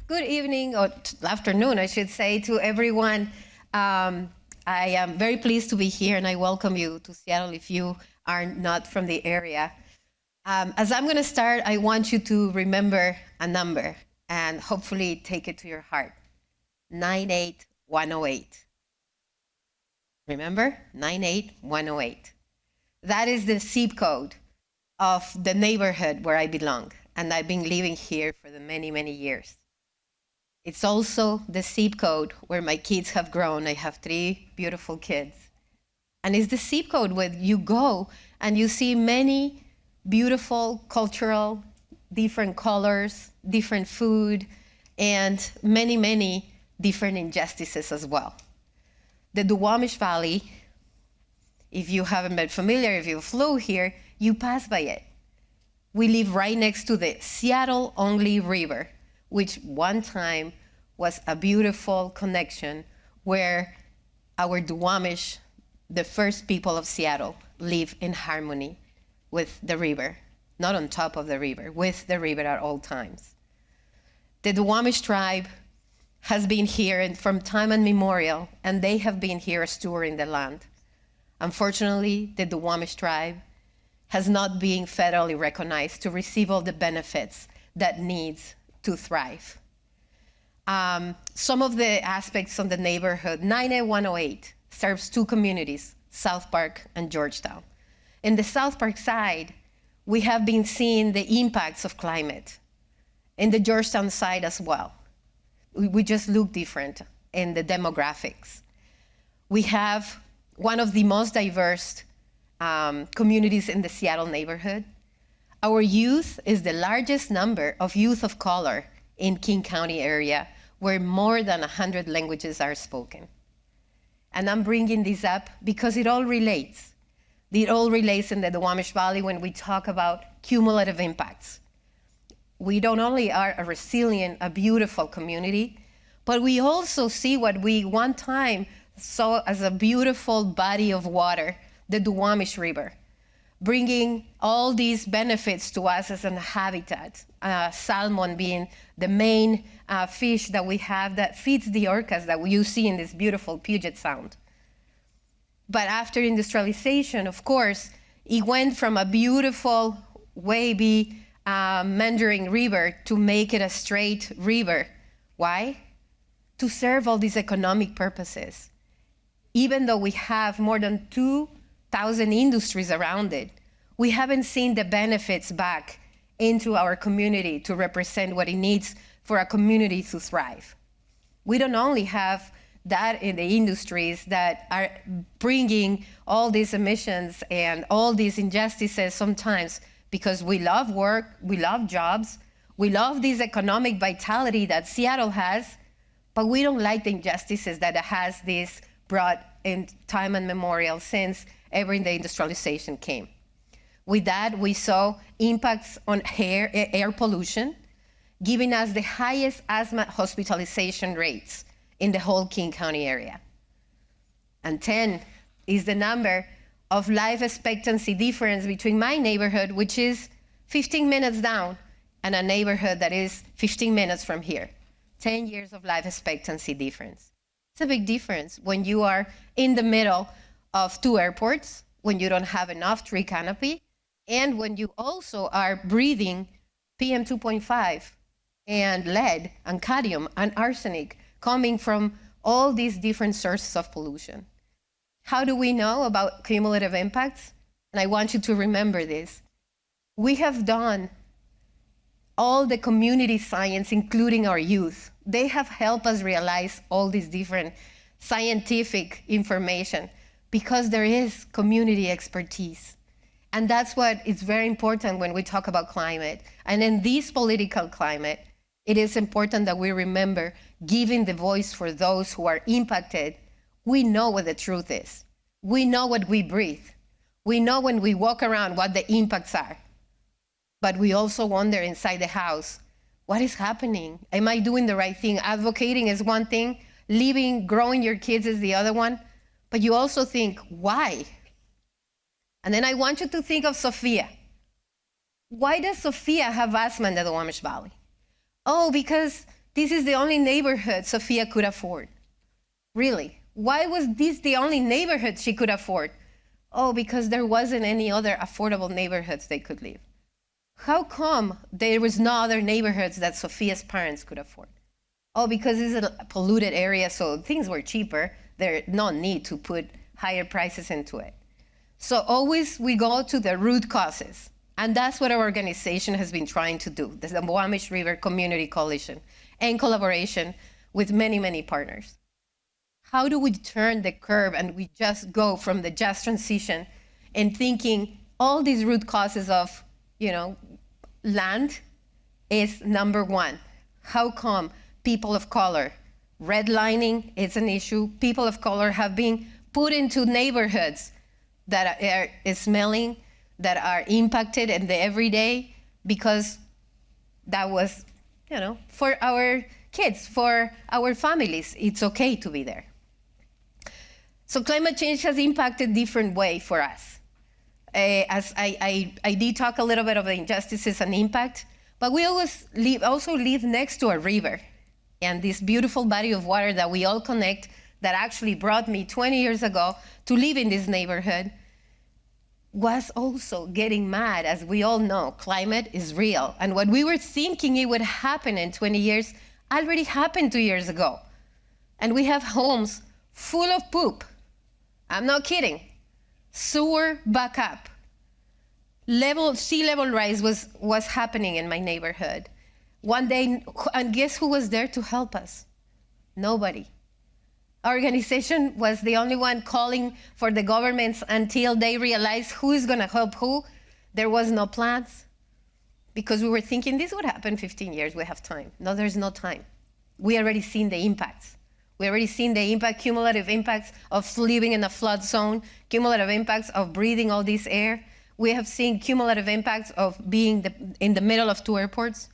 Good evening, or afternoon, I should say, to everyone. I am very pleased to be here, and I welcome you to Seattle if you are not from the area. As I'm going to start, I want you to remember a number and hopefully take it to your heart. 98108. Remember? 98108. That is the zip code of the neighborhood where I belong, and I've been living here for the many, many years. It's also the zip code where my kids have grown. I have 3 beautiful kids. And it's the zip code where you go and you see many beautiful, cultural, different colors, different food, and many, many different injustices as well. The Duwamish Valley, if you haven't been familiar, if you flew here, you pass by it. We live right next to the Seattle-only river, which one time was a beautiful connection where our Duwamish, the first people of Seattle, live in harmony with the river, not on top of the river, with the river at all times. The Duwamish tribe has been here from time immemorial, and they have been here stewarding the land. Unfortunately, the Duwamish tribe has not been federally recognized to receive all the benefits that needs to thrive. Some of the aspects of the neighborhood, 98108 serves 2 communities, South Park and Georgetown. In the South Park side, we have been seeing the impacts of climate. In the Georgetown side as well. We just look different in the demographics. We have one of the most diverse communities in the Seattle neighborhood. Our youth is the largest number of youth of color in King County area, where more than 100 languages are spoken. And I'm bringing this up because it all relates. It all relates in the Duwamish Valley when we talk about cumulative impacts. We don't only are a resilient, a beautiful community, but we also see what we one time saw as a beautiful body of water, the Duwamish River, bringing all these benefits to us as a habitat, salmon being the main fish that we have that feeds the orcas that you see in this beautiful Puget Sound. But after industrialization, of course, it went from a beautiful, wavy, meandering river to make it a straight river. Why? To serve all these economic purposes. Even though we have more than 2,000 industries around it, we haven't seen the benefits back into our community to represent what it needs for a community to thrive. We don't only have that in the industries that are bringing all these emissions and all these injustices sometimes because we love work, we love jobs, we love this economic vitality that Seattle has, but we don't like the injustices that it has this brought in time immemorial since ever in the industrialization came. With that, we saw impacts on air pollution, giving us the highest asthma hospitalization rates in the whole King County area. And 10 is the number of life expectancy difference between my neighborhood, which is 15 minutes down, and a neighborhood that is 15 minutes from here. 10 years of life expectancy difference. It's a big difference when you are in the middle of 2 airports, when you don't have enough tree canopy, and when you also are breathing PM 2.5 and lead and cadmium and arsenic coming from all these different sources of pollution. How do we know about cumulative impacts? And I want you to remember this. We have done all the community science, including our youth. They have helped us realize all these different scientific information because there is community expertise. And that's what is very important when we talk about climate. And in this political climate, it is important that we remember giving the voice for those who are impacted. We know what the truth is. We know what we breathe. We know when we walk around what the impacts are. But we also wonder inside the house, what is happening? Am I doing the right thing? Advocating is one thing, living, growing your kids is the other one. But you also think, why? And then I want you to think of Sophia. Why does Sophia have asthma in the Duwamish Valley? Oh, because this is the only neighborhood Sophia could afford. Really? Why was this the only neighborhood she could afford? Oh, because there wasn't any other affordable neighborhoods they could live. How come there was no other neighborhoods that Sophia's parents could afford? Oh, because it's a polluted area, so things were cheaper. There's no need to put higher prices into it. So always we go to the root causes. And that's what our organization has been trying to do, the Duwamish River Community Coalition, in collaboration with many, many partners. How do we turn the curve and we just go from the just transition and thinking all these root causes of, land is number one. How come people of color, redlining is an issue, people of color have been put into neighborhoods that are smelling, that are impacted in the everyday, because that was, for our kids, for our families, it's okay to be there. So climate change has impacted different way for us. As I did talk a little bit of the injustices and impact, but we also live next to a river and this beautiful body of water that we all connect, that actually brought me 20 years ago to live in this neighborhood, was also getting mad. As we all know, climate is real. And what we were thinking it would happen in 20 years already happened 2 years ago. And we have homes full of poop. I'm not kidding. Sewer backup. Sea level rise was happening in my neighborhood. One day, and guess who was there to help us? Nobody. Our organization was the only one calling for the governments until they realized who is going to help who. There was no plans because we were thinking this would happen 15 years, we have time. No, there's no time. We already seen the impacts. We already seen the cumulative impacts of living in a flood zone, cumulative impacts of breathing all this air. We have seen cumulative impacts of being in the middle of 2 airports.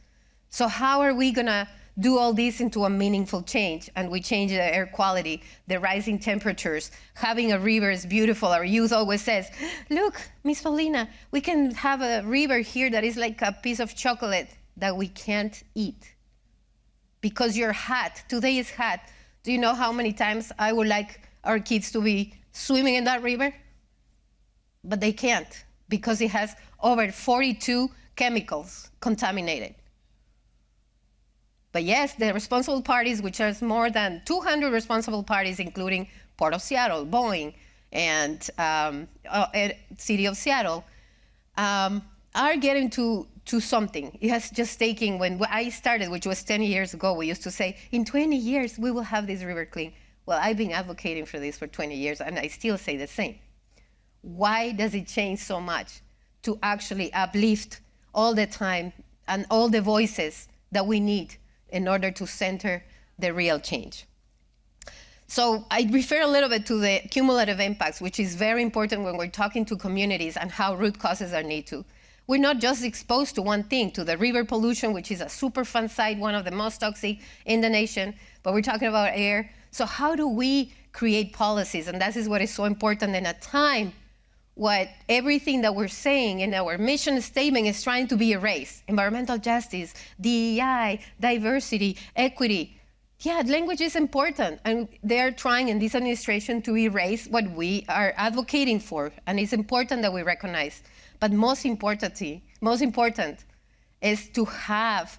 So how are we going to do all this into a meaningful change? And we change the air quality, the rising temperatures, having a river is beautiful. Our youth always says, look, Miss Paulina, we can have a river here that is like a piece of chocolate that we can't eat because you're hot. Today is hot. Do you know how many times I would like our kids to be swimming in that river? But they can't because it has over 42 chemicals contaminated. But yes, the responsible parties, which are more than 200 responsible parties, including Port of Seattle, Boeing, and City of Seattle, are getting to something. It has just taken, when I started, which was 10 years ago, we used to say, in 20 years, we will have this river clean. Well, I've been advocating for this for 20 years, and I still say the same. Why does it change so much to actually uplift all the time and all the voices that we need in order to center the real change? So I refer a little bit to the cumulative impacts, which is very important when we're talking to communities and how root causes are need to. We're not just exposed to one thing, to the river pollution, which is a Superfund site, one of the most toxic in the nation, but we're talking about air. So how do we create policies? And that is what is so important in a time what everything that we're saying in our mission statement is trying to be erased. Environmental justice, DEI, diversity, equity. Yeah, language is important. And they're trying in this administration to erase what we are advocating for. And it's important that we recognize. But most important is to have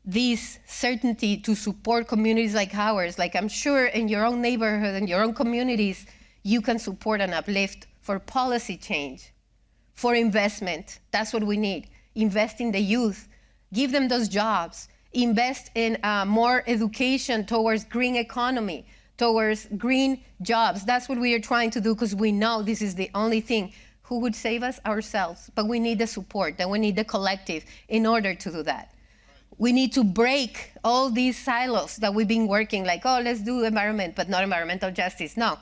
this certainty to support communities like ours. Like I'm sure in your own neighborhood and your own communities, you can support and uplift for policy change, for investment. That's what we need. Invest in the youth, give them those jobs, invest in more education towards green economy, towards green jobs. That's what we are trying to do because we know this is the only thing. Who would save us? Ourselves. But we need the support, and we need the collective in order to do that. We need to break all these silos that we've been working like, oh, let's do environment, but not environmental justice. No.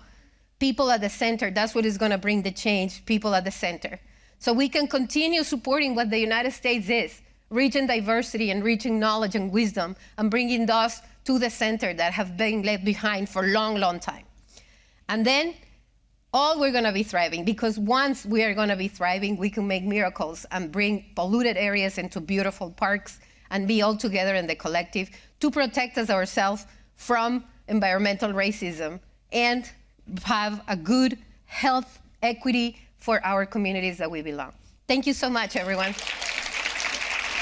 People at the center, that's what is going to bring the change, people at the center. So we can continue supporting what the United States is, reaching diversity and reaching knowledge and wisdom and bringing those to the center that have been left behind for a long, long time. And then all we're going to be thriving, because once we are going to be thriving, we can make miracles and bring polluted areas into beautiful parks and be all together in the collective to protect us ourselves from environmental racism and have a good health equity for our communities that we belong. Thank you so much, everyone.